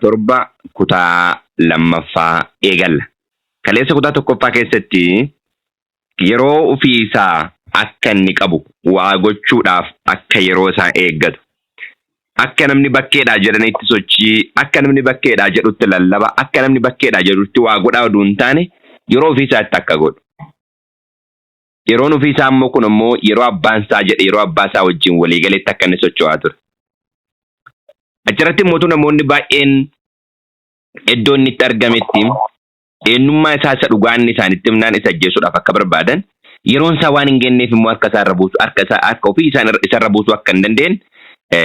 torba kutaa lammaffaa eegalla. Kaleessa kutaa tokkoffaa keessatti yeroo ofii isaa akka inni qabu waa gochuudhaaf akka yeroo isaa eeggatu. Akka namni bakkeedhaa jedhanitti sochii, akka namni bakkeedhaa jedhutti lallaba, akka namni bakkeedhaa jedhutti waa godhaa oduu hin taane yeroo ofii isaatti akka godhu. Yeroon ofii isaa immoo kun immoo yeroo abbaan isaa jedhe yeroo abbaa isaa wajjin waliigaleetti akka inni socho'aa ture. Achirratti immoo namoonni baay'een iddoo inni itti argametti eenyummaa isaa isa dhugaan isaanitti himnaan isa ajjeesuudhaaf akka barbaadan yeroon isaa waan hin geenneef immoo harka isaa irra buusu akka ofii isaa irra buusu akka hin dandeenye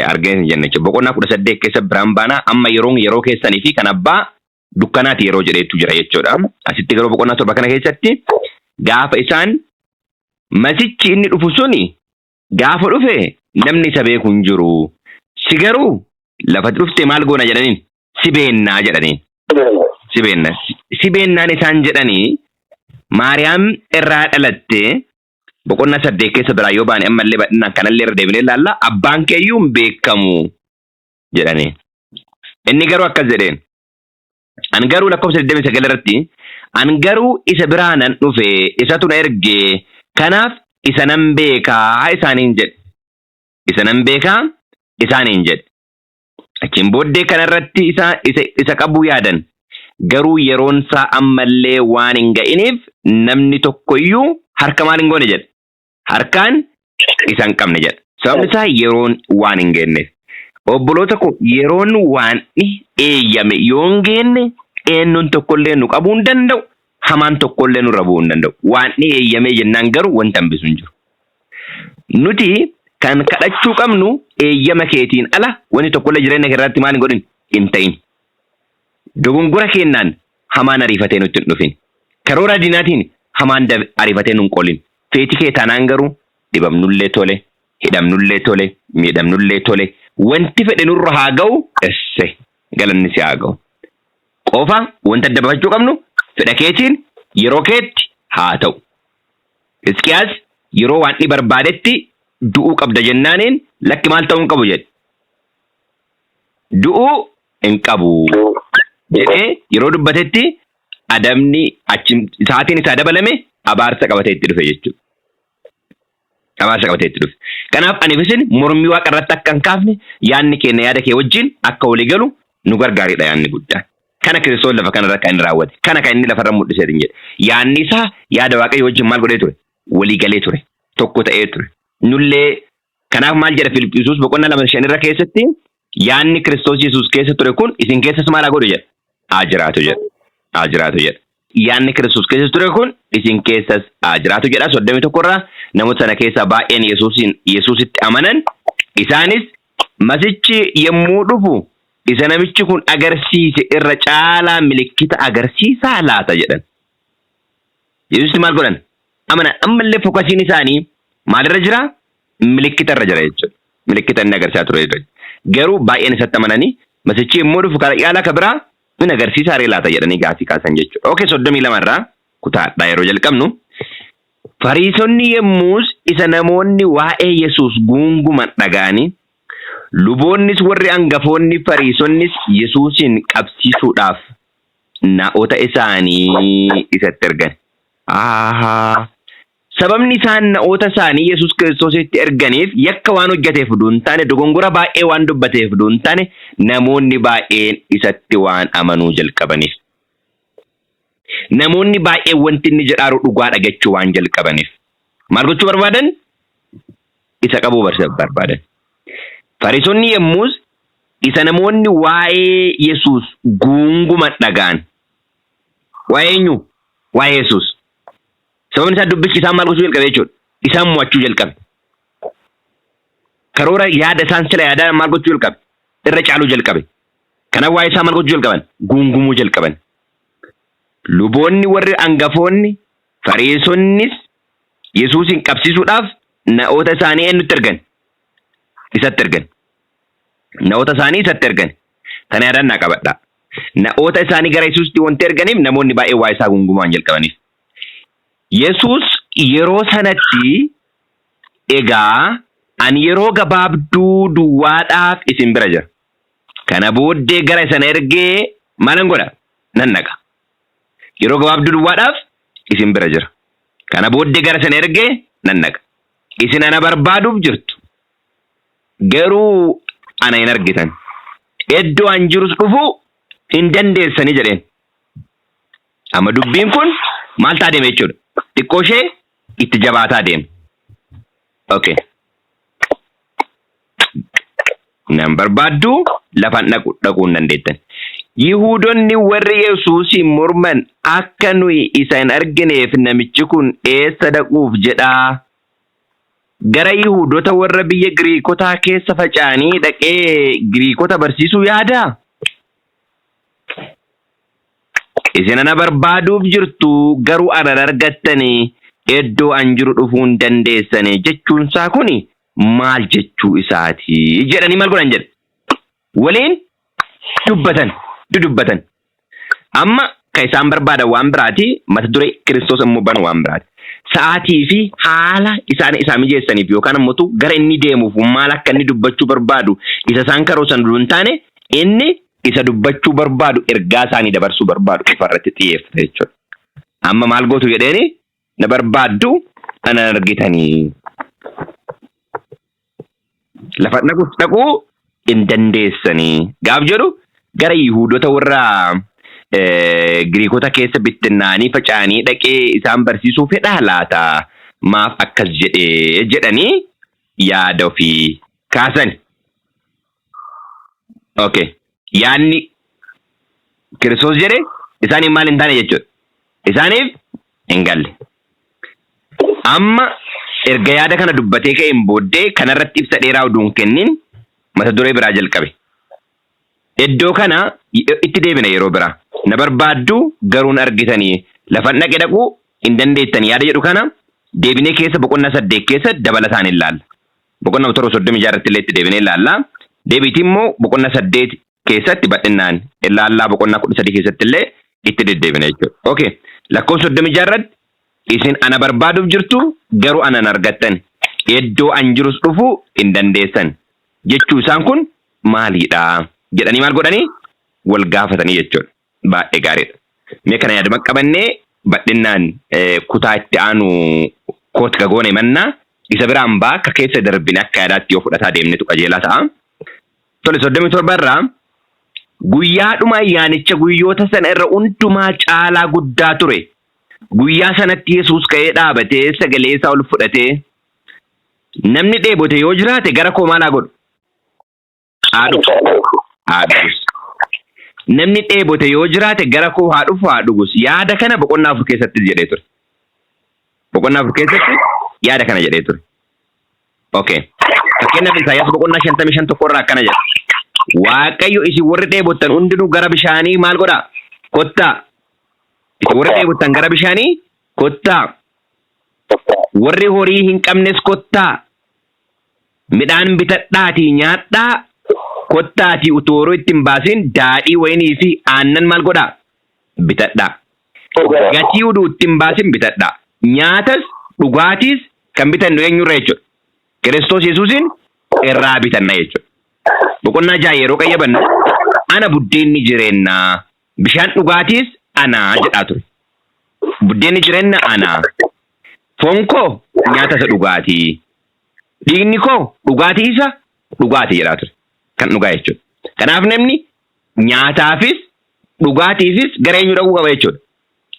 arginu jenne jechuudha. Boqonnaa 18 keessa biraan baanaa amma yeroo keessanii fi kan abbaa dukkanaati yeroo jedheetu jira jechuudha. Asitti garuu boqonnaa 7 kana keessatti gaafa isaan masichi inni dhufu suni gaafa dhufe namni isa beeku hin jiru. Si garuu lafatti dhufte maal goona jedhaniin si beennaa jedhaniin. Si beennaan isaan jedhanii Maariyaam irraa dhalatte boqonnaa 8 keessa biraa yoo baane ammallee badhinaan kanallee irra deebinee ilaalla abbaan keeyyuu hin beekamu jedhanii. Inni garuu akkas jedheen. An garuu lakkoofsa 29 irratti an garuu isa biraa nan dhufe isatu na ergee kanaaf isa nan beekaa isaaniin jedhe. Isa nan beekaa isaaniin jedhe. Achiin booddee kanarratti isa qabuu yaadan. Garuu yeroon isaa ammallee waan hin ga'iniif namni tokkoyyuu harka maal hin goone jedhe. Harkaan isa hin qabne jedhe. Sababni isaa yeroon waan hin geenneef. Obboloota koo yeroon waan eeyyame yoo hin geenne eenyuun tokkollee nu qabuu hin danda'u. Hamaan tokkollee nu rabuu hin danda'u. Waan eeyyamee jennaan garuu wanta hambisu hin jiru. Nuti kan kadhachuu qabnu eeyyama keetiin ala wanti tokkollee jireenya keerratti maal hin godhin hin ta'in. Dogongora kennaan hamaan ariifatee nutti hin dhufin. Karoora diinaatiin hamaan ariifatee nu hin qolin. Feeti kee taanaan garuu dhibamnullee tole, hidhamnullee tole, miidhamnullee tole. Wanti fedhe nurra haa ga'u galanni si haa ga'u. Qofa wanta adda baafachuu qabnu fedha keetiin yeroo keetti haa ta'u. Hisqiyaas yeroo waan inni barbaadetti du'uu qabda jennaaniin lakki maal ta'uu hin qabu jedhe. Du'uu hin qabu jedhee yeroo dubbatetti adamni sa'aatiin isaa dabalame abaarsa qabatee itti dhufe jechuudha. Abaarsa qabatee itti dhufe. Kanaaf ani isin mormii waaqa irratti akka hin kaafne yaadni keenya yaada kee wajjin akka walii galu nu gargaaridha yaadni guddaan. Kana Kiristoos lafa kanarra kan inni raawwate. Kana kan inni lafarra mul'isee jedhe. Yaadni isaa yaada waaqayyo wajjin maal godhee ture? Walii galee ture. Tokko ta'ee ture. Nullee kanaaf maal jedha Filiphisius boqonnaa 2:5 irra keessatti yaadni Kiristoos Yesuus keessa ture kun isin keessas maal haa godhu jedha? Haa jiraatu jedha. Haa jiraatu jedha. Yaadni Kiristoos keessa ture kun isin keessas haa jiraatu jedha. 31 irraa namoota sana keessaa baay'een Yesuusitti amanan isaanis masichi yommuu dhufu isa namichi kun agarsiise irra caalaa milikkita agarsiisaa laata jedhan. Yesuusitti maal godhan? Amanan ammallee fokkasiin isaanii maalirra jira? Milikkita irra jira jechuudha. Milikkita inni agarsiisaa ture jechuudha. Garuu baay'een isatti amananii masichi yommuu dhufu yaala akka biraa inni agarsiisaa ree laata jedhanii gaafii kaasan jechuudha. Okay, 32 irraa kutaadhaa yeroo jalqabnu. Fariisonni yemmuus isa namoonni waa'ee Yesuus guunguman dhaga'anii luboonnis warri hangafoonni fariisonnis Yesuusin qabsiisuudhaaf naa'ota isaanii isatti ergan. Sababni isaan naa'ota isaanii Yesuus Kiristoositti erganiif yakka waan hojjeteef duun taane dogongora baay'ee waan dubbateef duun taane namoonni baay'een isatti waan amanuu jalqabaniif. Namoonni baay'een wanti inni jedhaaru dhugaa dhagachuu waan jalqabaniif. Maal gochuu barbaadan? Isa qabuu barbaadan. Fariisonni yemmuus isa namoonni waa'ee Yesuus guunguman dhaga'an. Waa'ee eenyu? Waa'ee Yesuus. Sababni isaa dubbichi isaan maal gochuu jalqabe jechuudha? Isaan mo'achuu jalqabe. Karoora yaada isaan sila yaadaan maal gochuu jalqabe? Irra caaluu jalqabe. Kanaaf waa'ee isaa maal gochuu jalqaban? Guungumuu jalqaban. Luboonni warri hangafoonni fariisonnis Yesuusin qabsiisuudhaaf naa'ota isaanii eenyutti ergan? Isatti ergan. Naa'ota isaanii isatti ergan. Kana yaadannaa qabadhaa. Naa'ota isaanii gara Yesuusitti wanti erganiif namoonni baay'ee waa'ee isaa guungumaan jalqabaniif. Yesuus yeroo sanatti egaa ani yeroo gabaabduu duwwaadhaaf isin bira jira. Kana booddee gara isan ergee maalan godha nan naqa. Yeroo gabaabduu duwwaadhaaf isin bira jira. Kana booddee gara isan ergee nan naqa. Isin ana barbaaduuf jirtu. Garuu ana hin argitan. Iddoo an jirus dhufuu hin dandeessanii jedheen. Amma dubbiin kun maal ta'a deeme jechuudha. Xiqqoo ishee itti jabaataa deema. Okay. Nan barbaaddu lafaan dhaquu hin dandeettan. Yihuudoonni warri Yesuusiin morman akka nuyi isa hin argineef namichi kun eessa dhaquuf jedhaa. Gara Yihuudota warra biyya Giriikotaa keessa faca'anii dhaqee Giriikota barsiisuu yaadaa? Isin ana barbaaduuf jirtu garuu ana argattanii iddoo an jiru dhufuu hin dandeessanii jechuun isaa kuni maal jechuu isaati jedhanii maal godhan jedhe. Waliin dubbatan. Amma kan isaan barbaadan waan biraati, mata duree Kiristoos immoo banu waan biraati. Sa'aatii fi haala isaan mijeessaniif yookaan ammoo gara inni deemuuf maal akka inni dubbachuu barbaadu isa isaan karoosan duun taane inni isa dubbachuu barbaadu ergaa isaanii dabarsuu barbaadu ifarratti xiyyeeffata jechuudha. Amma maal gootu jedheeni na barbaaddu ana argitanii. Lafa dhaquu hin dandeessanii. Gaaf jedhu gara Yihuudota warra Giriikota keessa bittinnaanii faca'anii dhaqee isaan barsiisuu fedhaa laata? Maaf akkas jedhanii yaada ofii kaasan. Okay. Yaanni Kiristoos jedhe isaaniif maal hin taane jechuudha. Isaaniif hin galle. Amma erga yaada kana dubbatee ka'een booddee kanarratti ibsa dheeraa oduun kennin mata duree biraa jalqabe. Iddoo kana itti deebina yeroo biraa. Na barbaaddu garuu hin argitanii lafan dhaqe dhaquu hin dandeettanii yaada jedhu kana deebinee keessa boqonnaa 8 keessa dabalataan ilaalla. Boqonnaa 36 irratti illee itti deebinee ilaalla. Deebiitii immoo boqonnaa 8 keessatti bal'inaan ilaallaa boqonnaa 13 keessatti illee itti deddeebina jechuudha. Okay. Lakkoofsa 36 irratti isin ana barbaaduuf jirtu garuu ana hin argattan. Iddoo an jirus dhufuu hin dandeessan. Jechuu isaan kun maalidha? Jedhanii maal godhanii? Wal gaafatanii jechuudha. Baay'ee gaariidha. Mee kana yaaduma qabannee bal'inaan kutaa itti aanu kooti gagoone mannaa isa biraan baa akka keessa darbine akka yaadaatti yoo fudhataa deemnetu qajeelaa ta'a. Tole 37 irraa guyyaadhuma ayyaanicha guyyoota sana irra hundumaa caalaa guddaa ture. Guyyaa sanatti Yesuus ka'ee dhaabatee sagalee isaa ol fudhatee namni dheebote yoo jiraate gara koo maalaa godhu? Haadhugus. Namni dheebote yoo jiraate gara koo haa dhufu haa dhugus. Yaada kana boqonnaa 4 keessatti jedhee ture. Boqonnaa 4 keessatti yaada kana jedhee ture. Okay. Fakkeenyaaf Isaayyaas boqonnaa 55 tokko irraa akkana jedha. Waaqayyo isin warri dheebottan hundinuu gara bishaanii maal godhaa? Kottaa. Isin warri dheebottan gara bishaanii kottaa. Warri horii hin qabnes kottaa. Midhaan bitadhaatii nyaadhaa. Kottaatii utooroo ittiin baasin daadhii wayinii fi aannan maal godhaa? Bitadhaa. Gatii uduu ittiin baasin bitadhaa. Nyaatas dhugaatiis kan bitannu eenyurra jechuudha. Kiristoos Yesuusin irraa bitanna jechuudha. Boqonnaa 6 yeroo qayyabannu ana buddeenni jireenyaa bishaan dhugaatiis ana jedhaa ture. Buddeenni jireenyaa ana. Foon koo nyaata isa dhugaatii. Dhiigni koo dhugaatii isa dhugaatii jedhaa ture. Kan dhugaa jechuudha. Kanaaf namni nyaataafis dhugaatiifis gara eenyu dhaquu qaba jechuudha.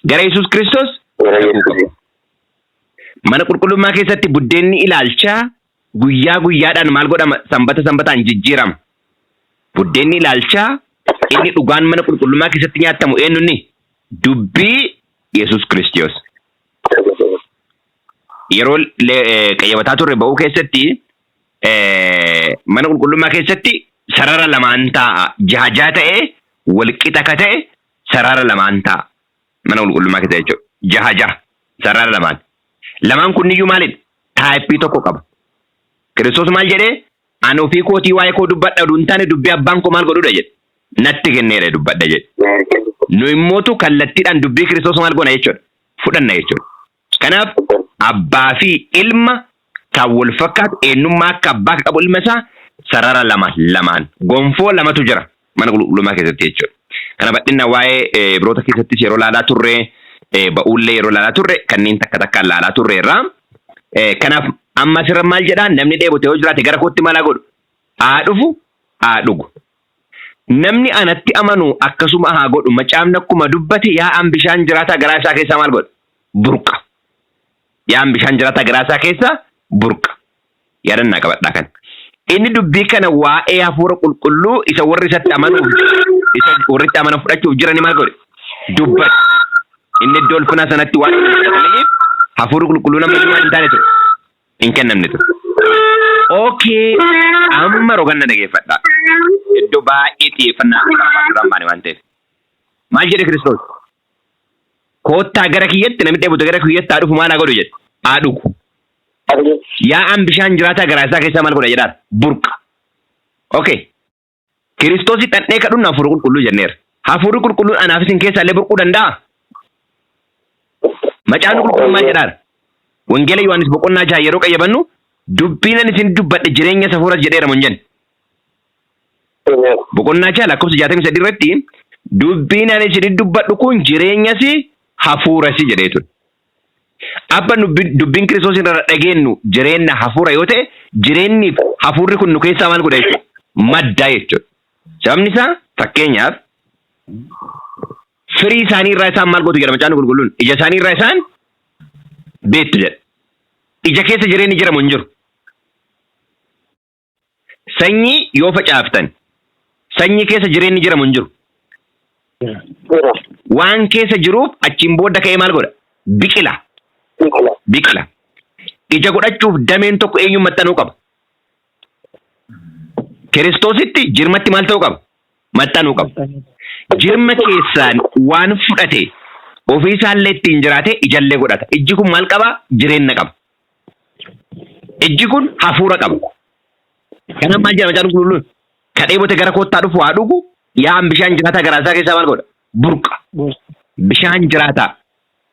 Gara Yesuus Kiristoos. Mana qulqullummaa keessatti buddeenni ilaalchaa guyyaa guyyaadhaan maal godhama? Sanbataan jijjiirama. Buddeenni ilaalchaa inni dhugaan mana qulqullummaa keessatti nyaatamu eenyunni? Dubbii Yesuus Kiristoos. Yeroo qayyabataa turre ba'uu keessatti mana qulqullummaa keessatti sarara lamaan ta'a. Jaha ta'ee walqixa ka ta'e sarara lamaan ta'a. Mana qulqullummaa keessa jechuudha. Jaha sarara lamaan. Lamaan kunniyyuu maalidha? Taayippii tokko qaba. Kiristoos maal jedhee? Ani ofii kootii waa'ee koo dubbadha oduu hin taane dubbii abbaan koo maal godhudha jedhe. Natti kenneera dubbadha jedhe. Nu immootu kallattiidhaan dubbii Kiristoos maal goona jechuudha. Fudhanna jechuudha. Kanaaf abbaa fi ilma kan wal fakkaatu eenyummaa akka abbaa qabu ilma isaa sarara lamaan gonfoo lamatu jira. mana qulqullummaa keessatti jechuudha. Kana bal'inna waa'ee biroota keessattis yeroo laalaa turre ba'uullee yeroo laalaa turre kanneen takkaan laalaa turre irraa. Kanaaf amma sirra maal jedhaa namni dheebote yoo jiraate gara kootti mala godhu haa dhufu haa dhugu. Namni anatti amanu akkasuma haa godhu macaafni akkuma dubbate yaa'aan bishaan jiraataa garaa isaa keessaa maal godhu burqa. Yaa'aan bishaan jiraataa garaa isaa keessaa burqa. Yaadannaa qabadhaa kan. Inni dubbii kana waa'ee hafuura qulqulluu isa warri isatti amanuuf isa warri itti amanan fudhachuuf jirani maal godhe dubbate. Inni iddoo ulfinaa sanatti waan fudhataniif hafuurri qulqulluu nama hin taane ture. Hin kennamne ture. Okay, amma roganna dhageeffadha. Iddoo baay'ee xiyyeeffannaa irraan baane waan ta'eef. Maal jedhe Kiristoos? Koottaa gara kiyyatti namni dheebote gara kiyyatti haa dhufu maal haa godhu jedhe? Haa dhugu. Yaa'aan bishaan jiraataa garaa isaa keessaa maal godha jedhaan? Burqa. Okay. Kiristoos dhandhee kadhuun hafuura qulqulluu jenneera. Hafuurri qulqulluun anaaf isin keessaa illee burquu danda'a? Macaafni qulqulluun maal jedhaan? Wangeela Yohaannis boqonnaa 6 yeroo qayyabannu dubbiin ani isin dubbadhe jireenya hafuuras jedheera mun jenne. Boqonnaa 6 lakkoofsa 63 irratti dubbiin ani isin dubbadhu kun jireenyas hafuuras jedhee ture. Abba dubbiin Kiristoos irraa dhageenyu jireenya hafuura yoo ta'e jireenyi hafuurri kun nu keessaa maal godha jechuudha? Maddaa jechuudha. Sababni isaa fakkeenyaaf firii isaanii irraa isaan maal godhu jedha macaafni qulqulluun ija isaanii irraa isaan beektu jedha. Ija keessa jireenyi jiramu hin jiru. Sanyii yoo facaaftan sanyii keessa jireenyi jiramu hin jiru. Waan keessa jiruuf achiin booda ka'ee maal godha? Biqila. Biqila. Ija godhachuuf dameen tokko eenyuun maxxanuu qaba? Kiristoositti jirmatti maal ta'uu qaba? Maxxanuu qaba. Jirma keessaan waan fudhate ofii isaallee ittiin jiraate ijallee godhata. Ijji kun maal qaba? Jireenya qaba. Ijji kun hafuura qaba. Kanaaf maal jedhama macaafni qulqulluun? Ka dheebote gara koottaa dhufu haa dhugu yaa'aan bishaan jiraataa garaa isaa keessaa maal godha? Burqa. Bishaan jiraataa.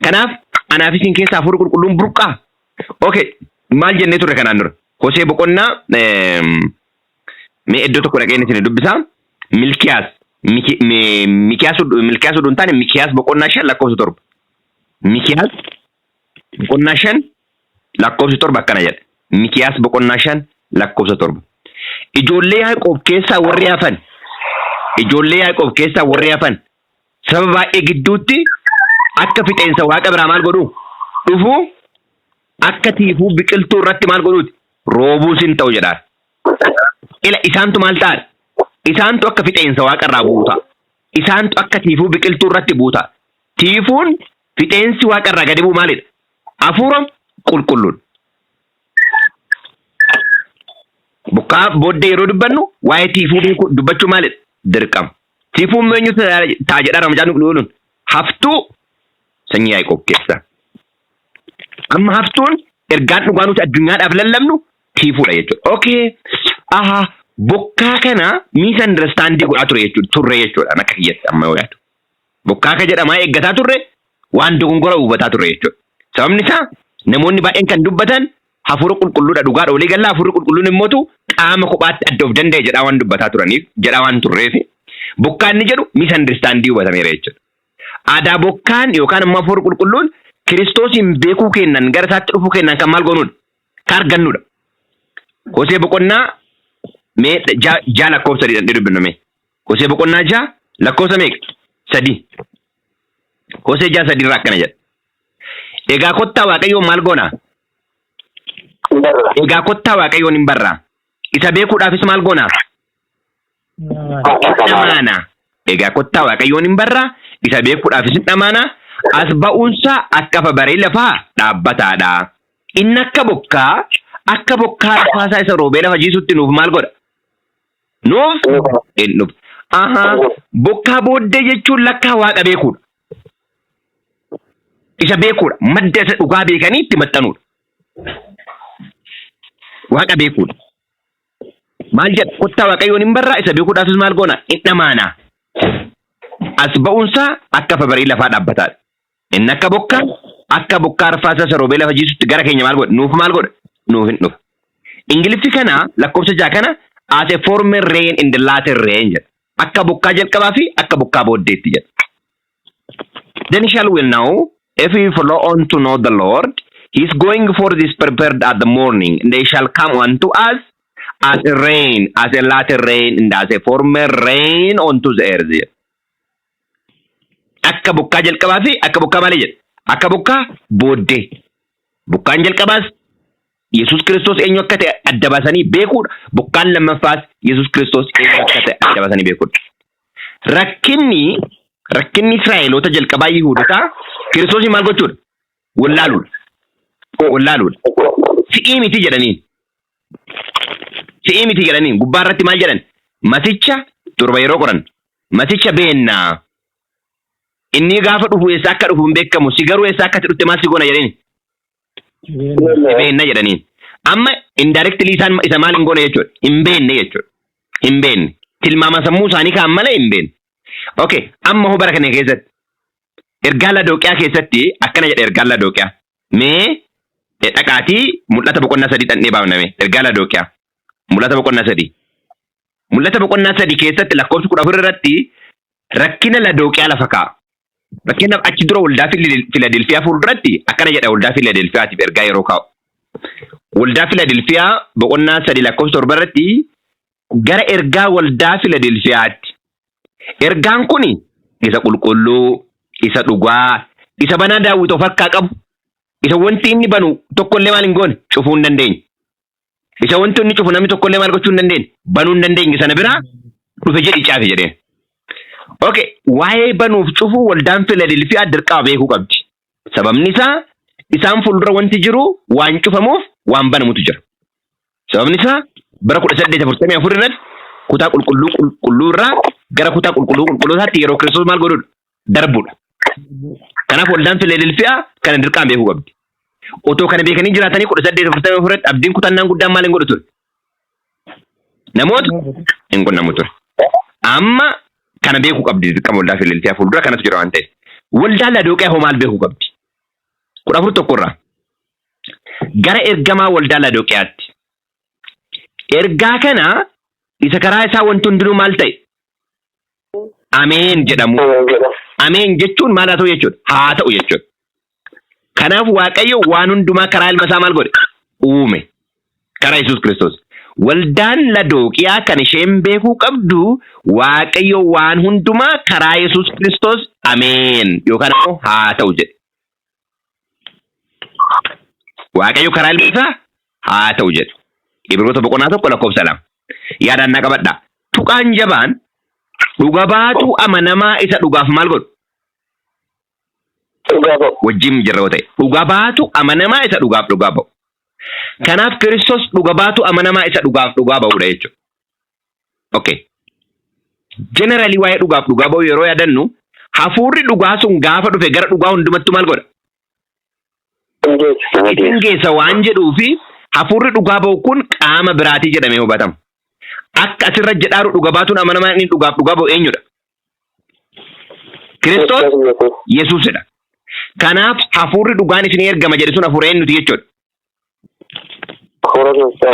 Kanaaf anaaf isin keessaa hafuurri qulqulluun burqaa. Okay, maal jennee turre kanaan dura? Hosee boqonnaa mee iddoo tokko dhaqee isin dubbisaa? Milkiyaas. Mikiyaas oduu hin taane Mikiyaas boqonnaa 5 lakkoofsa 7. Mikiyaas boqonnaa 5 lakkoofsa 7 akkana jedha. Mikiyaas boqonnaa 5 lakkoofsa 7. Ijoollee Yaaqoob keessaa warri hafan. Ijoollee Yaaqoob keessaa warri hafan. Saba baay'ee gidduutti akka fixeensa waaqa biraa maal godhu? Dhufu akka tiifuu biqiltuu irratti maal godhuuti? Roobuus hin ta'u jedhaan. Ila isaantu maal ta'an? Isaantu akka fixeensa waaqa irraa buuta. Isaantu akka tiifuu biqiltuu irratti buuta. Tiifuun fixeensi waaqa irraa gadi bu'u maalidha? Hafuura qulqulluun. Bokkaa booddee yeroo dubbannu waa'ee tiifuu dubbachuu maalidha? Dirqama. Tiifuun meenyu ta'a jedhaan macaafni qulqulluun haftuu sanyii Yaaqoob keessa. Amma haftuun ergaan dhugaa nuti addunyaadhaaf lallabnu tiifuudha jechuudha. Okay. Bokkaa kana misunderstanding godhaa ture jechuudha. Turre jechuudha akka kiyyatti amma yoo yaadu. Bokkaa ka jedhamaa eeggataa turre waan dogongora hubataa turre jechuudha. Sababni isaa namoonni baay'een kan dubbatan hafuura qulqulluudha dhugaadha walii galaa hafuurri qulqulluun immoo qaama kophaatti adda of danda'e jedhaa waan dubbataa turaniif jedhaa waan turreef bokkaan inni jedhu misunderstanding hubatameera jechuudha. Aadaa bokkaan yookaan immoo hafuurri qulqulluun Kiristoosiin beekuu kennan gara isaatti dhufuu kennan kan maal goonudha? Kan argannudha. Hosee boqonnaa mee 6 lakkoofsa 3 dubbifnu. Hosee boqonnaa 6 lakkoofsa meeqa? 3. Hosee 6 3 irraa akkana jedha. Egaa kottaa Waaqayyoon maal goona? Egaa kottaa Waaqayyoon hin barraa. Isa beekuudhaafis maal goona? Dhamaana. Egaa kottaa Waaqayyoon hin barraa. Isa beekuudhaafis dhamaana. As ba'uunsa akka fabaree lafaa dhaabbataadha. Inni akka bokkaa rafaasaa isa roobee lafa jiisutti nuuf maal godha? Nuuf? Bokkaa booddee jechuun lakkaa waaqa beekuudha. Isa beekuudha. Madda isa dhugaa beekanii itti maxxanuudha. Waaqa beekuudha. Maal jedha? Kottaa Waaqayyoon hin barraa isa beekuudhaafis maal goona? Hin dhamaana. As ba'uunsa akka fabaree lafaa dhaabbataadha. Inni akka bokkaa rafaasaa isa roobee lafa jiisutti gara keenya maal godha? Nuuf maal godha? Nuuf hin dhufa. Ingiliffi kana lakkoofsa 6 kana as a former rain in the latter rain jedha. akka bokkaa jalqabaa fi akka bokkaa booddeetti jedha. Then shall we know, if we follow on to know the Lord, he is going for this prepared at the morning, and they shall come unto us as a rain, as a latter rain, and as a former rain unto the earth. Akka bokkaa jalqabaa fi akka bokkaa malee jedha. Akka bokkaa booddee. Bokkaan jalqabaas Yesus Kristos eenyu akka ta'e adda baasanii beekuudha. Bokkaan lammaffaas Yesus Kristos eenyu akka ta'e adda baasanii beekuudha. Rakkinni Israa'eloota jalqabaa Yihuudotaa Kiristoosii maal gochuudha? Wallaaluudha. Si'ii miti jedhaniin. Gubbaa irratti maal jedhan? Masicha torba yeroo qoran. Masicha beennaa. Inni gaafa dhufu eessaa akka dhufu hin beekamu. Si garuu eessaa akka dhutte maal si goona jedhani? Beenna jedhaniin. Amma indirectly isaan isa maal hin goone jechuudha. Hin beenne. Tilmaama sammuu isaanii kaan malee hin beenne. Okay, amma hoo bara kana keessatti ergaa Lodooqiyaa keessatti akkana jedha ergaan Lodooqiyaa. Mee dhaqaatii mul'ata boqonnaa 3 dhandhee baafname ergaa Lodooqiyaa. Mul'ata boqonnaa 3. Mul'ata boqonnaa 3 keessatti lakkoofsa 14 irratti rakkina Lodooqiyaa lafa kaa'a. Fakkeenyaaf achi dura waldaa Filadelfiyaa fuulduratti akkana jedha waldaa Filadelfiyaatiif ergaa yeroo kaa'u. Waldaa Filadelfiyaa boqonnaa 3 lakkoofsa 7 irratti gara ergaa waldaa Filadelfiyaatti. Ergaan kuni isa qulqulluu, isa dhugaa, isa banaa Daawit of harkaa qabu, isa wanti inni banu tokkollee maal hin goone cufuu hin dandeenye. Isa wanti inni cufu namni tokkollee maal gochuu hin dandeenye banuu hin dandeenye sana biraa dhufe jedhi caafe jedheen. Okay, waa'ee banuuf cufuu waldaan Filadelfiyaa dirqama beekuu qabdi. Sababni isaa isaan fuuldura wanti jiru waan cufamuuf waan banamutu jira. Sababni isaa bara 1844 irratti kutaa qulqulluu irraa gara kutaa qulqullootaatti yeroo Kiristoos maal godhudha? Darbuudha. Kanaaf waldaan Filadelfiyaa kana dirqama beekuu qabdi. Otoo kana beekanii jiraatanii 1844 irratti abdiin kutannaan guddaan maal hin godhu ture? Namoota hin qunnamu ture. Amma kana beekuu qabdi dirqama waldaa Filadelfiyaa fuuldura kanatu jira waan ta'eef. Waldaa Lodooqiyaa hoo maal beekuu qabdi? 14 irraa gara ergamaa waldaa Lodooqiyaatti. Ergaa kana isa karaa isaa wanti hundinuu maal ta'e? Ameen jedhamu. Ameen jechuun maal haa ta'u jechuudha? Haa ta'u jechuudha. Kanaaf Waaqayyo waan hundumaa karaa ilma isaa maal godhe? Uume. Karaa Yesus Kiristoos. Waldaan Lodooqiyaa kan isheen beekuu qabdu Waaqayyo waan hundumaa karaa Yesus Kiristoos ameen yookaan immoo haa ta'u jedhe. Waaqayyo karaa ilma isaa haa ta'u jedhe. Ibroota boqonnaa 1 lakkoofsa 2. Yaadaan na qabadha. Tuqaan jabaan dhuga baatu amanamaa isa dhugaaf maal godhu? Wajjin jirra yoo ta'e. Dhuga baatu amanamaa isa dhugaaf dhugaa ba'u. Kanaaf Kiristoos dhuga baatu amanamaa isa dhugaaf dhugaa ba'uudha jechuudha. Okay. Generally waa'ee dhugaaf dhugaa ba'u yeroo yaadannu hafuurri dhugaa sun gaafa dhufe gara dhugaa hundumattuu maal godha? Isin geessa waan jedhuufi hafuurri dhugaa ba'u kun qaama biraatii jedhamee hubatama. Akka asirra jedhaaru dhuga baatuun amanamaa inni dhugaaf dhugaa ba'u eenyudha? Kiristoos Yesuusidha. Kanaaf hafuurri dhugaan isin ergama jedhe sun hafuura eenyuti jechuudha?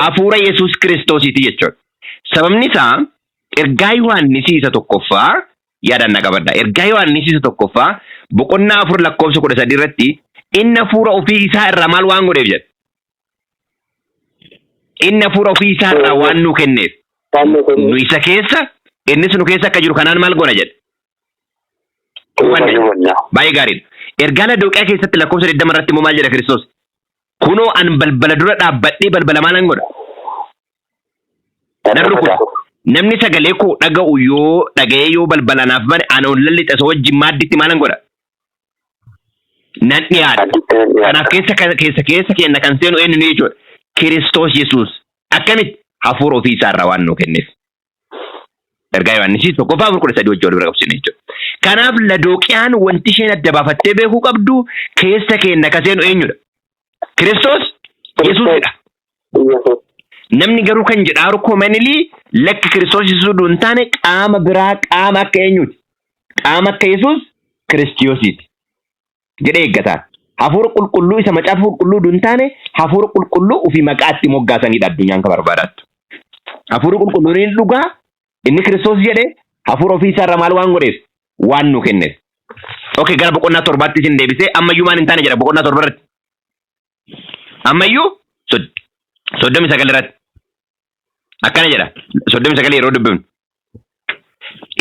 Hafuura Yesus Kiristoosiiti jechuudha. Sababni isaa ergaa Yohaannisi isa tokkoffaa yaadannaa qabadha. Ergaa Yohaannisi isa tokkoffaa boqonnaa 4 lakkoofsa 13 irratti inni hafuura ofii isaa irraa maal waan godheef jedha? Inni hafuura ofii isaa irraa waan nu kenneef. Nu isa keessa innis nu keessa akka jiru kanaan maal goona jedha? Baay'ee gaariidha. Ergaa Lodooqiyaa keessatti lakkoofsa 20 irratti immoo maal jedha Kiristoos? Kunoo an balbala dura dhaabbadhee balbala maalan godha? Namni sagalee koo dhaga'u yoo dhaga'ee yoo balbala naaf bane ana ol lallixa isa wajjin maadditti maalan godha? Nan dhiyaadha. Kanaaf keessa kenna kan seenu eenyu jechuudha? Kiristoos Yesuus. Akkamitti hafuura ofii isaa irraa waan nu kenneef. Ergaa Yohaannisi tokkoffaa 13 wajjin wal bira qabsiisne jechuudha. Kanaaf Lodooqiyaan wanti isheen adda baafattee beekuu qabdu keessa kenna kan seenu eenyudha? Kiristoos Yesuusidha. Namni garuu kan jedhaaru komanilii lakki Kiristoos Yesuus duun taane qaama biraa qaama akka eenyuti? Qaama akka Yesuus Kiristoosiiti. Jedhee eeggataan. Hafuura qulqulluu isa macaafa qulqulluu duun taane hafuura qulqulluu ofii maqaatti moggaasanidha addunyaan kan barbaadatu. Hafuura qulqulluun inni dhugaa inni Kiristoos jedhe hafuura ofii isaarra maal waan godheef waan nu kenneef. Okay, gara boqonnaa torbaatti isin deebisee ammayyuu maal hin taane jedha boqonnaa torba irratti. Ammayyuu 39 irratti akkana jedha 39 yeroo dubbifnu.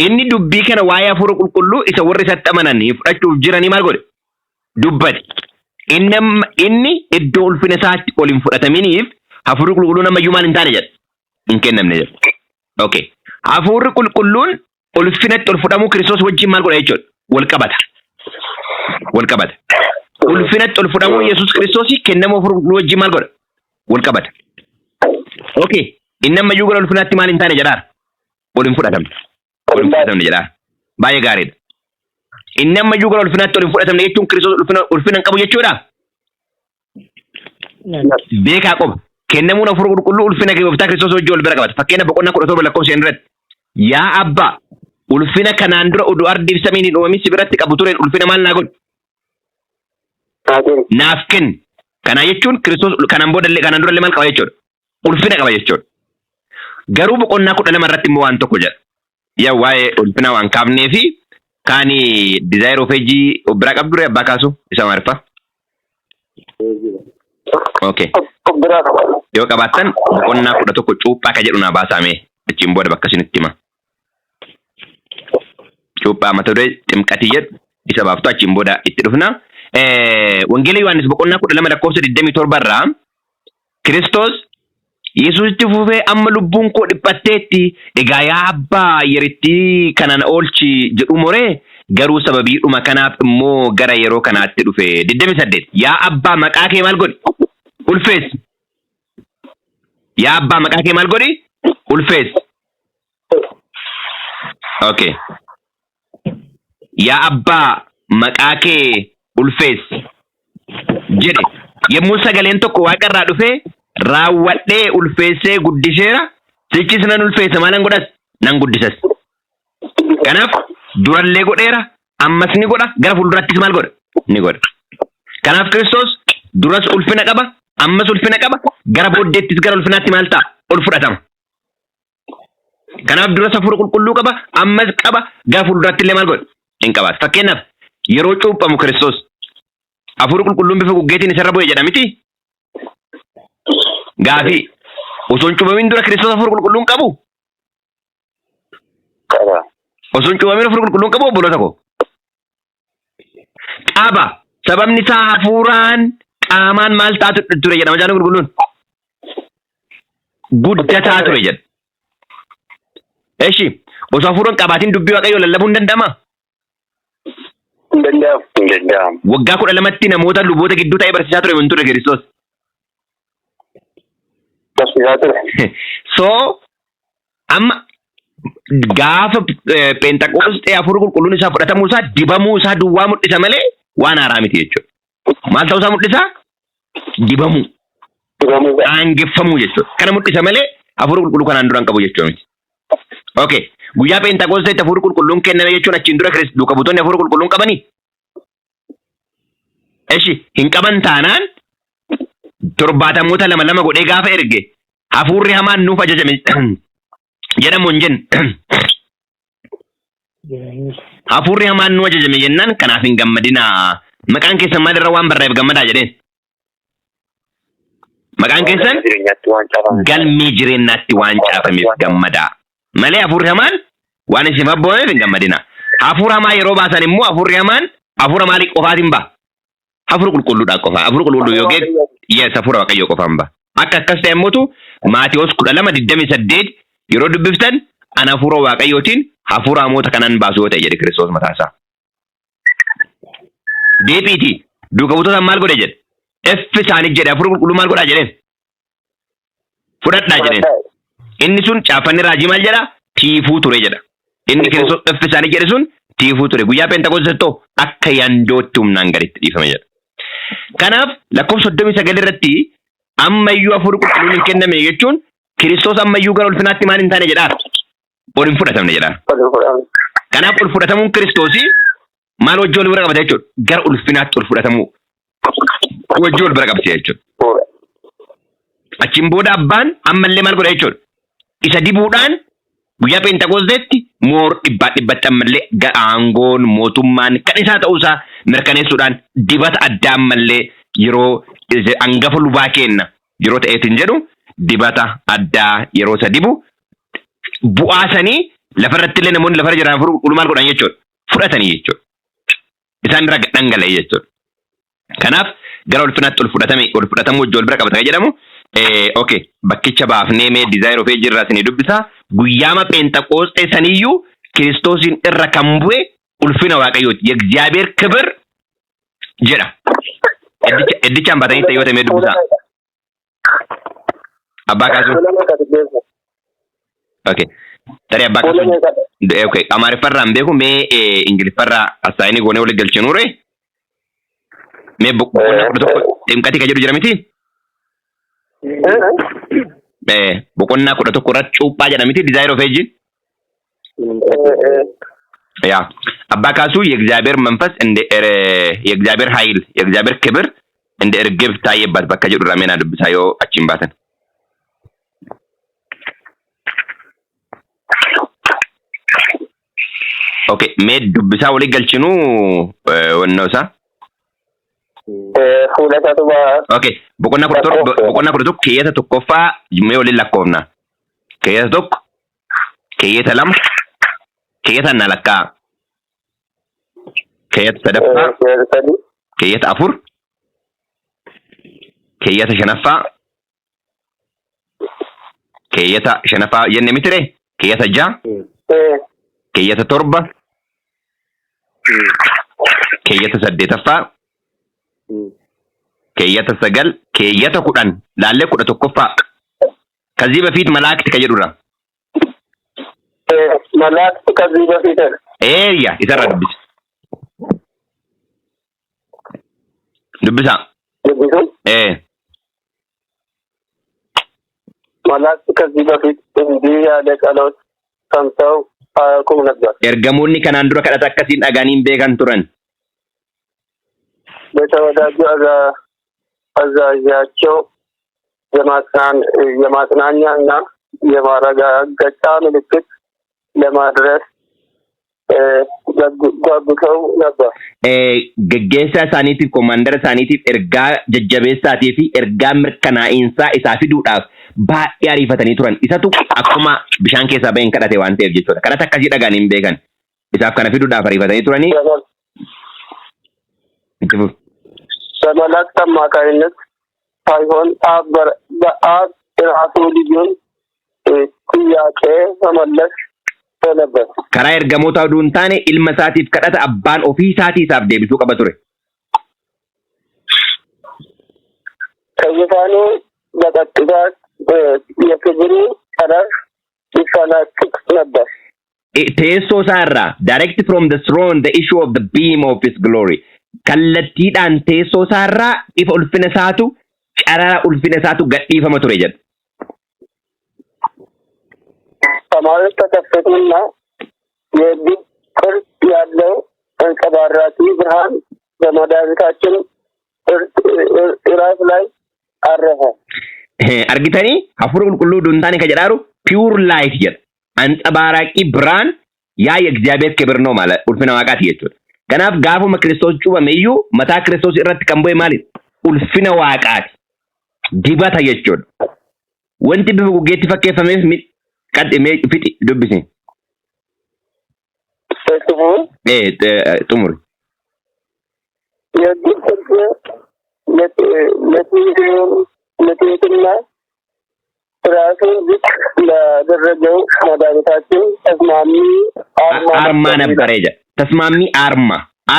Inni dubbii kana waa'ee hafuura qulqulluu isa warri isatti amananii fudhachuuf jiranii maal godhe? Dubbate. Inni iddoo ulfina isaatti ol hin fudhataminiif hafuurri qulqulluun ammayyuu maal hin taane jedha. Hin kennamne jedha. Okay. Hafuurri qulqulluun ulfinatti ol fudhamuu Kiristoos wajjin maal godha jechuudha? Wal qabata. Wal qabata. Ulfinatti ol fudhamuu Yesuus Kiristoos kennamuu hafuura qulqulluu wajjin maal godha? Wal qabata. Okay. Inni ammayyuu gara ulfinaatti maal hin taane jedhaa? Ol hin fudhatamne. Ol hin fudhatamne jedhaa. Baay'ee gaariidha. Inni ammayyuu gara ulfinaatti ol hin fudhatamne jechuun Kiristoos ulfina hin qabu jechuudha. Beekaa qoba. Kennamuun hafuura qulqulluu ulfina gooftaa Kiristoos wajjin wal bira qabata. Fakkeenya boqonnaa 17 lakkoofsa irratti. Yaa abbaa ulfina kanaan dura oduu ardiif samiin hin uumamin si biratti qabu tureen ulfina maal naa godhi? Naaf kenni. Kana jechuun Kiristoos kanaan boodallee kanaan durallee maal qaba jechuudha? Ulfina qaba jechuudha. Garuu boqonnaa 12 irratti immoo waan tokko jedha. Yaa waa'ee ulfina waan kaafnee fi kaani desire of ejii bira qabdure abbaa kaasu isa maarifa. Okay. Yoo qabaattan boqonnaa 11 cuuphaa ka jedhu naa baasamee achiin booda bakka isinitti hima. Cuuphaa mata duree ximqatii jedhu isa baaftu achiin booda itti dhufna. Wangeela Yohaannis boqonnaa 12 lakkoofsa 27 irraa Kiristoos Yesuusitti fufee amma lubbuun koo dhiphatteetti egaa yaa abbaa yeritti kanaan oolchi jedhu moree garuu sababiidhuma kanaaf immoo gara yeroo kanaatti dhufe 28 yaa abbaa maqaa kee maal godhi? Ulfeessi. Yaa abbaa maqaa kee maal godhi? Ulfeessi. Okay. Yaa abbaa maqaa kee ulfeessi jedhe yommuu sagaleen tokko waaqarraa dhufee raawwadhee ulfeessee guddiseera sichis nan ulfeessa maalan godhas nan guddisas. Kanaaf durallee godheera ammas ni godha gara fuuldurattis maal godha? Ni godha. Kanaaf Kiristoos duras ulfina qaba ammas ulfina qaba gara booddeettis gara ulfinaatti maal ta'a? Ol fudhatama. Kanaaf duras hafuura qulqulluu qaba ammas qaba gara fuulduratti illee maal godha? Hin qabaatu. Fakkeenyaaf yeroo cuuphamu Kiristoos hafuura qulqulluun bifa guggeetiin isarra bu'e jedha miti? Gaafii osoo hin cuuphamin dura Kiristoos hafuura qulqulluun qabu? Osoo hin cuuphamin hafuura qulqulluun qabu obboloota koo? Qaba. Sababni isaa hafuuraan qaamaan maal taatu ture jedhama jaalala qulqulluun? Guddataa ture jedha. Eshi osoo hafuuraan qabaatiin dubbii waaqayyoo lallabuu hin danda'amaa? Danda'am. Waggaa 12tti namoota luboota gidduu ta'ee barsiisaa ture wantoota Kiristoos. So amma gaafa Peenxaqoosxee hafuura qulqulluun isaa fudhatamuu isaa dibamuu isaa duwwaa mul'isa malee waan haaraa miti jechuudha. Maal ta'uu isaa mul'isa? Dibamuu. Aangeffamuu jechuudha. Kana mul'isa malee hafuura qulqulluu kanaan duraan qabu jechuudha miti. Okay. Guyyaa Peenxaqoosxeetti hafuura qulqulluun kenname jechuun achiin dura duuka buutonni hafuura qulqulluun qabanii? Eshi hin qaban taanaan 72 godhee gaafa erge hafuurri hamaan nuuf ajajame jedhamu hin jenne. Hafuurri hamaan nu ajajame jennaan kanaaf hin gammadinaa. Maqaan keessan maalirra waan barraa'eef gammadaa jedheen? Maqaan keessan galmee jireenyaatti waan caafameef gammadaa. Malee hafuurri hamaan waan isin abboomeef hin gammadinaa. Hafuura hamaa yeroo baasan immoo hafuurri hamaan hafuura maalii qofaatiin ba'a? Hafuura qulqulluudhaan qofa. Hafuura qulqulluu yoo geessu yes hafuura waaqayyoo qofaan ba'a. Akka akkas ta'e immoo Maatiyos 12:28 yeroo dubbiftan ana hafuura waaqayyootiin hafuura hamoota kanaan baasu yoo ta'e jedhe Kiristoos mataa isaa. Deebiitii duuka buutootaan maal godhe jedhe? Effi isaanii jedhe hafuura qulqulluu maal godhaa jedheen? Fudhadhaa jedheen. Inni sun caafanni raajii maal jedhaa? Tiifuu ture jedha. Inni Kiristoos effi isaanii jedhe sun tiifuu ture. Guyyaa Peenxaqoosxeetti akka yandootti humnaan gaditti dhiifame jedha. Kanaaf lakkoofsa 39 irratti ammayyuu hafuurri qulqulluun hin kenname jechuun Kiristoos ammayyuu gara ulfinaatti maal hin taane jedhaa? Ol hin fudhatamne jedhaa. Kanaaf ol fudhatamuun Kiristoosii maal wajjin wal bira qabata jechuudha? Gara ulfinaatti ol fudhatamuu wajjin wal bira qabate jechuudha. Achiin booda abbaan ammallee maal godha jechuudha? Isa dibuudhaan Guyyaa Pentekosteetti moor dhibbatti ammallee aangoon mootummaan kan isaa ta'uusaa mirkaneessuudhaan dibata addaa ammallee yeroo hangafa lubaa kenna yeroo ta'eetiin jedhu dibata addaa yeroo isa dibu bu'aasanii lafarratti illee namoonni lafarra jiran maal godhan jechuudha. Fudhatanii jechuudha. Isaan irraa dhangala'e jechuudha. Kanaaf gara ulfinaatti ol fudhatamu wajjin wal bira qabata jedhamu. Okay, bakkicha baafnee mee dizaayir ofee jirraa isin dubbisa. Guyyaama Pentekoostee saniyyuu Kiristoosin irra kan bu'e ulfina Waaqayyooti. የእግዚአብሔር ክብር jedha. Eddichaan baatanii ta'ee yoo ta'e mee dubbisa. Abbaa kaasuu. Okay. Tarii abbaa kaasuu. Okay. Amaariffarraa beeku mee Ingiliffarraa asaayinii goonee waliin galchinuure. Mee boqonnaa 11 ximqatii kan jedhu jira miti? Boqonnaa 11 irratti cuuphaa jedha miti dizaayir ofee jin? ያ አባ ካሱ የእግዚአብሔር መንፈስ እንደ የእግዚአብሔር ኃይል የእግዚአብሔር ክብር እንደ እርግብ ታየባት በቃ ጀዱ ራሜና ድብሳዮ አቺን ባተን ኦኬ ሜድ ድብሳ ወሊ ገልቺኑ ወነውሳ fuudhatatu ኦኬ boqonnaa 11 keeyata tokkoffa mee wali lakkoofna keeyata tokko keeyata lama keeyata nalakka keeyata sadaffaa keeyata afur keeyata shanaffaa jenne mitire keeyata ja'a keeyata torba keeyata saddeetaffaa keeyata sagal keeyata kudhan laalee 11ffaa ከዚህ በፊት መላእክት ከጀዱራ መላእክት ከዚህ በፊት ይሰራ ድብሳ መላእክት ከዚህ በፊት እንዲህ ያለ ጸሎት ሰምተው አያውቁም ነበር። ኤርገሞኒ ከናን ዱራ ከዳታ አከሲን አጋኒን ቤካን ቱረን በተወዳጁ አዛዣቸው የማጽናኛና የማረጋገጫ ምልክት ለማድረስ ጓጉተው ነበር። ገጌሳ ሳኒቲፍ ኮማንደር ሳኒቲፍ ኤርጋ ጀጀቤሳቲፊ ኤርጋ ምርከናኢንሳ ኢሳፊዱዳፍ ባዲ አሪፈተኒ ቱረን ኢሳቱ አኩማ ቢሻን ኬሳ በእን ከዳቴ ዋንቴ ጀቾዳ ከዳታ አከሲ ዳጋኒን ቤካን ኢሳፍ ከነፊዱዳፍ አሪፈተኒ ቱረኒ በመላእክት አማካይነት ሳይሆን በአብ ራሱ ልጁን ጥያቄ መመለስ ነበር። ከራ ኤርገሞታ ዱንታኔ ኢልመሳቲፍ ከዳታ አባን ኦፊሳቲሳፍ ዴቢሱ ቀበቱሬ ከይፋኑ በቀጥታ የክብሩ ቀረር ይፈናጥቅ ነበር። teessoo isaarraa direct from the throne the issue of the beam of his glory kallattiidhaan teessoo isaarraa ifa ulfina isaatu carara ulfina isaatu gadhiifama ture jedha. ሰማዮች ተከፈቱና የድብ ቅርጽ ያለው አንጸባራቂ ብርሃን በመድኃኒታችን ራስ ላይ አረፈ። argitanii hafuura qulqulluu duntaane ka jedhaaru pure light jedha. አንጸባራቂ ብርሃን ያ የእግዚአብሔር ክብር ነው ማለት ulfina waaqaati jechuudha. Kanaaf gaafuma Kiristoos cuubameeyyuu mataa Kiristoos irratti kan bu'e maali? Ulfina waaqaati. Dibata jechuudha. Wanti bifa guggeetti fakkeeffameef qadhimee fixi dubbisi. Xumuri. ለትህትና ራሱን ዝቅ ላደረገው መድኃኒታችን ተስማሚ አርማ ነበረ ጀ ተስማሚ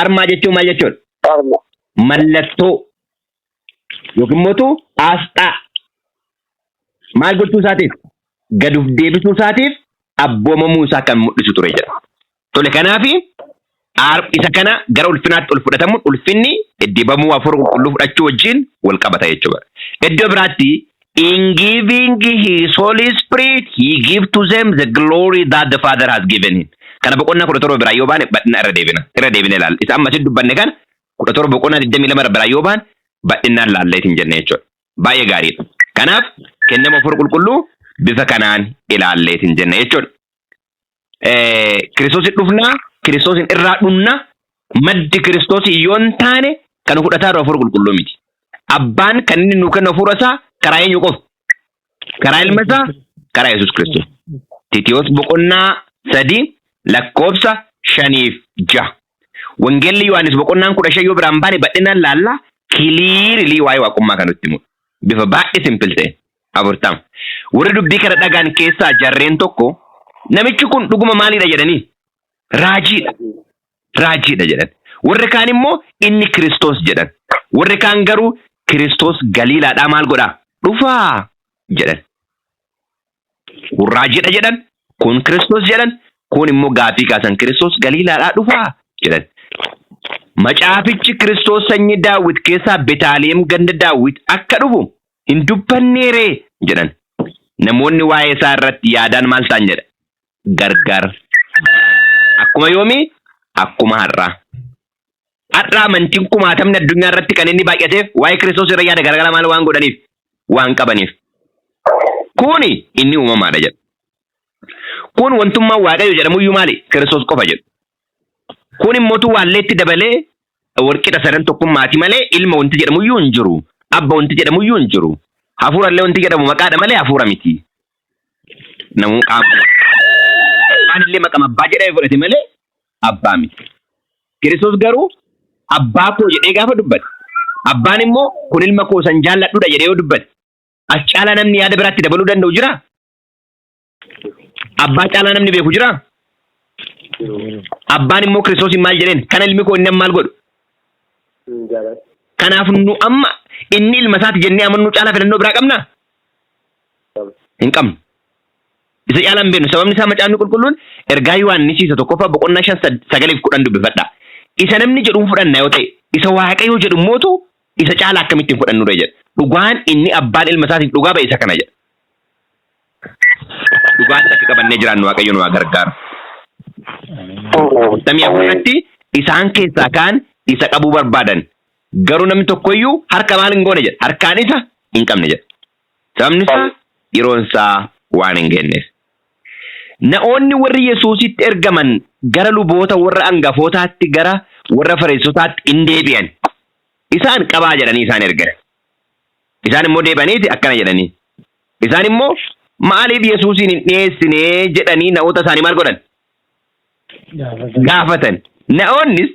አርማ ጀቹ ማል ጀቹን አርማ መለቶ yokimmootu asxaa maal gochuu isaatiif gaduuf deebisuu isaatiif abboomamuu isaa kan mul'isu ture jedha. Tole kanaafi isa kana gara ulfinaatti ol fudhatamuun ulfinni dibamuu hafuura qulqulluu fudhachuu wajjin wal qabata jechuudha. Iddoo biraatti in giving his Holy Spirit he give to them the glory that the Father has given him. Kana boqonnaa 17 biraa yoo baane badhina irra deebine ilaalla. Isa amma isin dubbanne kan 17 boqonnaa 22 biraa yoo baane badhinaan laalleetiin jenne jechuudha. Baay'ee gaariidha. Kanaaf kennama hafuura qulqulluu bifa kanaan ilaalleetiin jenne jechuudha. Kiristoos dhufnaa Kiristoos irraa dhumna maddi Kiristoos yoon taane kan fudhataa jiru hafuura qulqulluu miti. Abbaan kan inni nu kennu hafuura isaa karaa eenyu qofa? Karaa ilma isaa karaa Yesuus Kiristoos. Titiyoos boqonnaa 3 lakkoofsa 5-6. Wangeelli Yohaannis boqonnaan 15 yoo biraan baane badhinaan laalla kiliirilii waa'ee waaqummaa kan nutti himu. Bifa baay'ee simpil ta'e. Afurtama. Warri dubbii kana dhagaan keessaa jarreen tokko namichi kun dhuguma maalidha jedhanii? Raajiidha. Raajiidha jedhan. Warri kaan immoo inni Kiristoos jedhan. Warri kaan garuu Kiristoos Galiilaadhaa maal godhaa? Dhufaa jedhan. Kun raajiidha jedhan. Kun Kiristoos jedhan. Kun immoo gaafii kaasan Kiristoos Galiilaadhaa dhufaa jedhan. Macaafichi Kiristoos sanyii Daawit keessaa Betaaliyem ganda Daawit akka dhufu hin dubbanneeree jedhan. Namoonni waa'ee isaa irratti yaadaan maal ta'an jedha? Gargar. Akkuma yoomii? Akkuma har'aa. Har'aa amantiin kumaatamni addunyaa irratti kan inni baay'ateef waa'ee Kiristoos irra yaada garagara maal waan godhaniif? Waan qabaniif. Kuni inni uumamaadha jedha. Kun wantummaa Waaqayyo jedhamuyyuu maali? Kiristoos qofa jedhu. Kun immoo waalleetti dabalee warqita sadan tokkummaati malee ilma wanti jedhamuyyuu hin jiru. Abba wanti jedhamuyyuu hin jiru. Hafuurallee wanti jedhamu maqaadha malee hafuura miti. Namuu qaama. Anillee maqama abbaa jedhamee fudhate malee abbaa miti. Kiristoos garuu abbaa koo jedhee gaafa dubbate. Abbaan immoo kun ilma koo san jaalladhuudha jedhee yoo dubbate. As caalaa namni yaada biraatti dabaluu danda'u jiraa? Abbaa caalaa namni beeku jiraa? Abbaan immoo Kiristoos maal jedheen? Kana ilmi koo inni maal godhu? Kanaaf nu amma inni ilma isaati jennee amannu caalaa filannoo biraa qabnaa? Hin qabnu. Isa caalaan beenu sababni isaa macaafni qulqulluun ergaa Yohaannis isa tokkoffaa boqonnaa 5:9-10 dubbifadha. Isa namni jedhuun fudhanna yoo ta'e isa Waaqayyo jedhu mootu isa caalaa akkamittiin fudhannudha jedha. Dhugaan inni abbaan ilma isaatiif dhugaa ba'e isa kana jedha. Dhugaan akka qabannee jiraannu Waaqayyo nu gargaaru. Tamii afurratti isaan keessaa kaan isa qabuu barbaadan. Garuu namni tokkoyyuu harka maal hin goone jedha. Harkaan isa hin qabne jedha. Sababni isaa yeroon isaa waan hin geenneef. Namoonni warri Yesuusitti ergaman gara luboota warra angafootaatti gara warra Fariisotaatti hin deebi'an. Isaan qabaa jedhanii isaan ergan. Isaan immoo deebaniiti akkana jedhanii. Isaan immoo maaliif Yesuusin hin dhiyeessinee jedhanii namoota isaanii maal godhan? Gaafatan. Namoonnis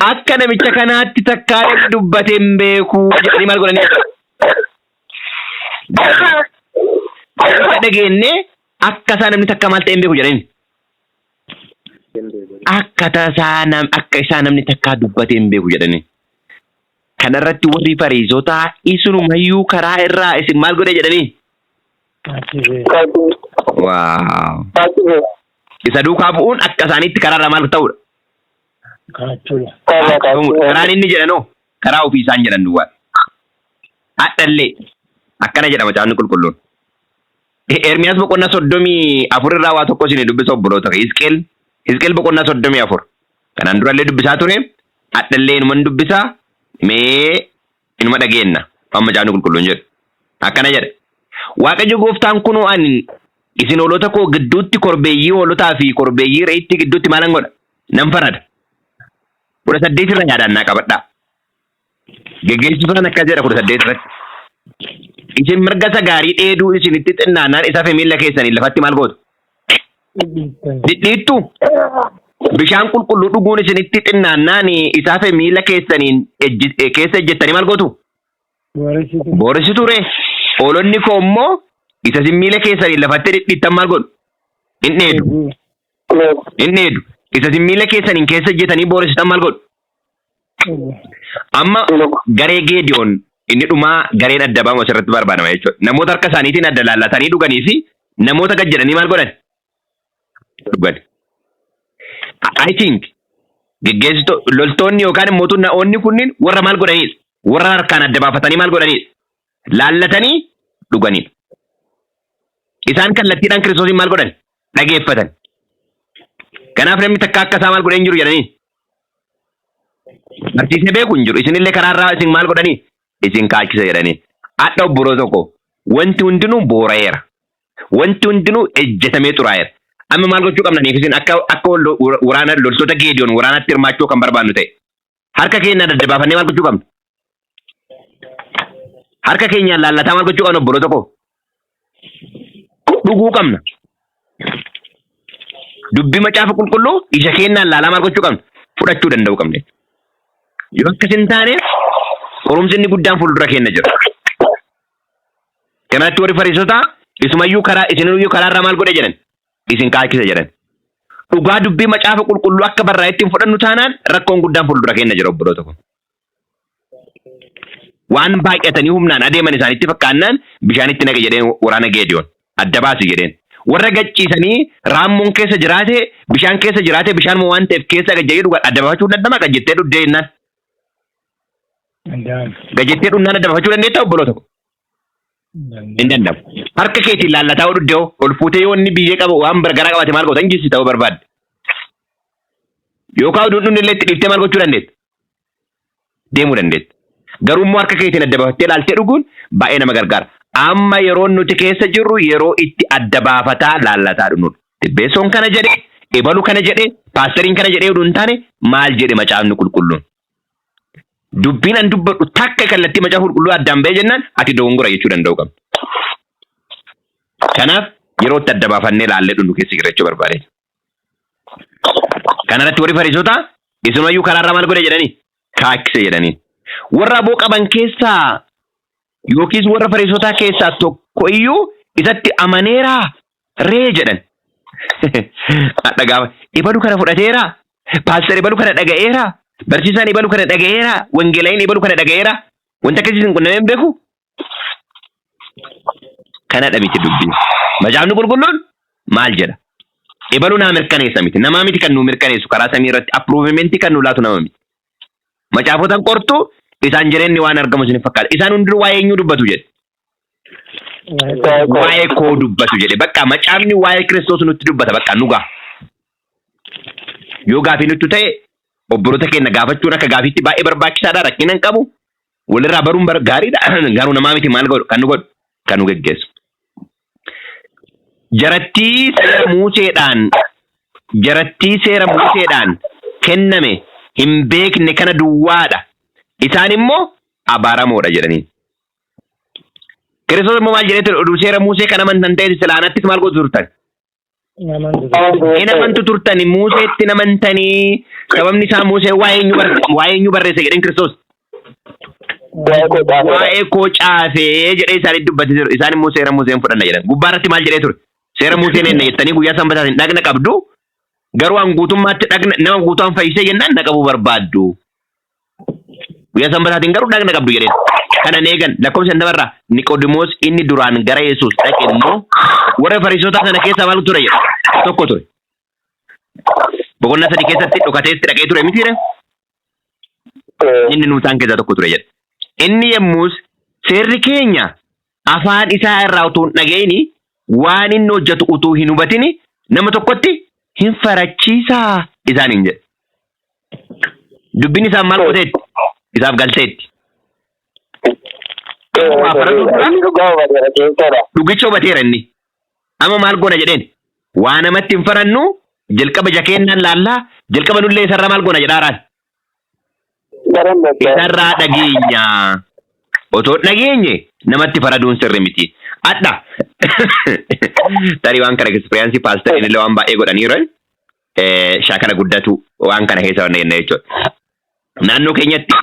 akka namicha kanaatti takkaa dubbatee hin beeku jedhanii maal godhanii? Akka dhageenyee akka isaa namni takka maal ta'e hin beeku jedhanii. Akka isaa namni takkaa dubbatee hin beeku jedhanii. Kanarratti warri Fariisotaa isumayyuu karaa irraa isin maal godhe jedhanii? Waaw. Isa duukaa bu'uun akka isaaniitti karaarra maal ta'udha? Karaan inni jedhanoo karaa ofii isaan jedhan duwwaa. Hadhallee akkana jedhama macaafni qulqulluun. Ermiyaas boqonnaa 34 irraa waa tokko isin dubbisa obboloota. Hizqeel boqonnaa 34. Kanaan durallee dubbisaa ture. Hadhallee inuman dubbisaa mee inuma dhageenna. Waan macaafni qulqulluun jedhu. Akkana jedha. Waaqayyo gooftaan kunoo ani isin hoolota koo gidduutti korbeeyyii hoolotaa fi korbeeyyii re'itti gidduutti maalan godha? Nan farada. 18 irra yaadannaa qabadhaa. Geggeessituun akkas jedha 18 irratti. Isin mirga isa gaarii dheeduu isinitti xinnaannaan isa fi miilla keessanii lafatti maal gootu? Dhidhiittu. Bishaan qulqulluu dhuguun isinitti xinnaannaan isaa fi miilla keessaniin keessa ejjettanii maal gootu? Booressitu ree. Hoolonni koo immoo isa isin miilla keessanii lafatti dhidhiittan maal godhu? Hin dheedu. Hin dheedu. Isa isin miilla keessaniin keessa ejjetanii booressitan maal godhu? Amma garee Geediyoon inni dhumaa gareen adda baamu asirratti barbaadama jechuudha. Namoota harka isaaniitiin adda laallatanii dhuganii fi namoota gad jedhanii maal godhan? Dhugan. I think loltoonni yookaan immoo namoonni kunniin warra maal godhaniidha? Warra harkaan adda baafatanii maal godhaniidha? Laallatanii dhuganiidha. Isaan kallattiidhaan Kiristoosiin maal godhan? Dhageeffatan. Kanaaf namni takka akka isaa maal godhee hin jiru jedhanii. Barsiisee beeku hin jiru. Isinillee karaarraa isin maal godhanii? Isin kaachisa jedhanii. Hadha obboroo tokko wanti hundinuu boora'eera. Wanti hundinuu ejjetamee xuraa'eera. Amma maal gochuu qabna isin akka waraana loltoota Geediyoon waraanatti hirmaachuu kan barbaannu ta'e. Harka keenya daddabaafannee maal gochuu qabna? Harka keenyaan laallataa maal gochuu qabna obboloota koo? Dhuguu qabna. Dubbii macaafa qulqulluu ija keenyaan laalaa maal gochuu qabna? Fudhachuu danda'uu qabna. Yoo akkas hin taane qorumsi inni guddaan fuuldura keenya jira. Kanatti warri Fariisotaa isumayyuu karaarraa maal godhe jedhan? Isin kaakisa jedhan. Dhugaa dubbii macaafa qulqulluu akka barraa ittiin fudhannu taanaan rakkoon guddaan fuuldura keenya jira obboloota koo. Waan baay'atanii humnaan adeeman isaanitti fakkaannaan bishaanitti naqe jedheen waraana Geediyoon adda baasi jedheen. Warra gacciisanii raammoon keessa jiraate bishaan keessa jiraate bishaan moo waan ta'eef keessa gajjayee dhugaa adda baafachuu dandama gajjettee dhuddee jennaan. Gajjettee dhunnaan adda baafachuu dandeetta obboloota koo. Hin dandamu. Harka keetiin laallataa dhuddee ol fuutee yoo inni biyyee qabu waan gargaraa qabaate maal gootan jissi ta'uu barbaadde. Yookaan dhundhun illee itti dhiiftee maal gochuu dandeetta? Deemuu dandeetta. Garuu immoo harka keetiin adda baafattee laaltee dhuguun baay'ee nama gargaara. Amma yeroo nuti keessa jirru yeroo itti adda baafataa laallataa dhumnudha. Tibbeessoon kana jedhe, ebalu kana jedhe, paastariin kana jedhee oduu hin taane maal jedhe macaafni qulqulluun. Dubbiin an dubbadhu takka kallattii macaafa qulqulluu addaan ba'ee jennaan ati dogongora jechuu danda'u qabna. Kanaaf yeroo itti adda baafannee laallee dhumnu keessa jira jechuu barbaade. Kanarratti warri Fariisotaa isumayyuu karaarraa maal godhe jedhanii? Kaakkise jedhanii. Warra aboo qaban keessaa yookiis warra Fariisotaa keessaa tokko iyyuu isatti amaneeraa ree jedhan. Dhagaama ibalu kana fudhateera, paaster ibalu kana dhaga'eera, barsiisaan ibalu kana dhaga'eera, wangeela'iin ibalu kana dhaga'eera. Wanta akkasiin qunnamee hin beeku. Kanadha miti dubbiin. Macaafni qulqulluun maal jedha? Ibalu naa mirkaneessa miti. Namaa miti kan nu mirkaneessu karaa samii irratti approvement kan nu laatu nama miti. Macaafotaan qortu isaan jireenyi waan argamu isin fakkaata. Isaan hundinuu waa'ee eenyuu dubbatu jedhe? Waa'ee koo dubbatu jedhe. Bakka macaafni waa'ee Kiristoos nutti dubbata. Bakka nugaa. Yoo gaafii nutti ta'e obboloota keenya gaafachuun akka gaafiitti baay'ee barbaachisaadha. Rakkina hin qabu. Walirraa baruun gaariidha. Garuu namaa miti maal godhu? Kan nu godhu? Kan nu geggeessu. Jarattii seera Museedhaan kenname hin beekne kana duwwaadha. Isaan immoo abaaramoodha jedhanii. Kiristoos immoo maal jedhee oduu seera Musee kan amantan ta'e silaanattis maal godhu turtan? Hin amantu turtani Museetti namantanii sababni isaa Musee waa'ee eenyu barreesse jedheen Kiristoos. Waa'ee koo caafee jedhee isaanitti dubbate jiru. Isaan immoo seera Museen fudhanna jedhan. Gubbaarratti maal jedhee ture? Seera Museen eenna jettanii guyyaa sanbataatiin dhagna qabdu. Garuu an guutummaatti nama guutumaan fayyisee jennaan dhaqabuu barbaaddu. Guyyaa sanbataatiin garuu dhagna qabdu jedheen. Kana neegan lakkoofsa namarraa Niqoodimoos inni duraan gara Yesuus dhaqe immoo warra Fariisotaa sana keessaa maal ture jedha? Tokko ture. Boqonnaa 3 keessatti dhokateetti dhaqee ture mitiire? Inni nuutaan keessaa tokko ture jedha. Inni yemmuus seerri keenya afaan isaa irraa utuu hin dhageenyi waan inni hojjetu utuu hin hubatini nama tokkotti hin farachiisaa isaaniin jedhe. Dubbiin isaa maal gooteetti? Isaaf galteetti. Dhugicha hubateera inni. Amma maal goona jedheen? Waa namatti hin farannu jalqaba jakeennaan laallaa jalqaba nullee isarraa maal goona jedhaaraan? Isarraa dhageenya. Otoo dhageenye namatti faraduun sirri miti. Adda. Tarii waan kana ekspiriyaansii paastariin illee waan baay'ee godhaniiru. Shaakala guddatu waan kana keessa waan jenna jechuudha. Naannoo keenyatti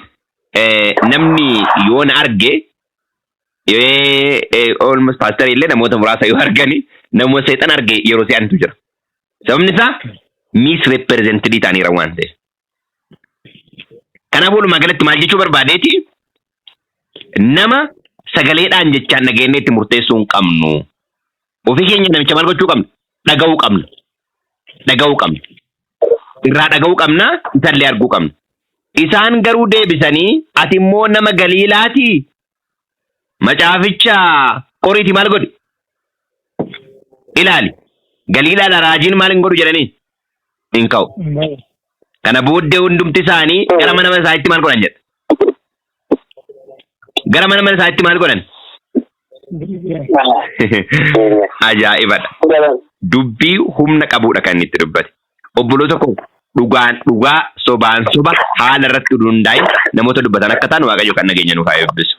namni yoo na arge almost paastarii illee namoota muraasa yoo argani namoota seexan arge yeroo si'antu jira. Sababni isaa misrepresented ta'aniira waan ta'eef. Kanaaf walumaa galatti maal jechuu barbaadeeti? Nama sagaleedhaan jechaan nageenye itti murteessuu hin qabnu. Ofii keenya namicha maal gochuu qabna? Dhaga'uu qabna. Dhaga'uu qabna. Irraa dhaga'uu qabna, isallee arguu qabna. Isaan garuu deebisanii ati immoo nama Galiilaati. Macaaficha qoriiti maal godhi? Ilaali. Galiilaadha raajiin maal hin godhu jedhanii? Hin ka'u. Kana booddee hundumti isaanii gara mana isaaniitti maal godhan jedha? Gara mana isaaniitti maal godhan? Ajaa'ibadha. dubbii humna qabuudha kan inni itti dubbate. Obboloota koo dhugaan dhugaa sobaan soba haala irratti hundaa'e namoota dubbatan akka ta'an Waaqayyo kan nageenya nuuf haa eebbisu.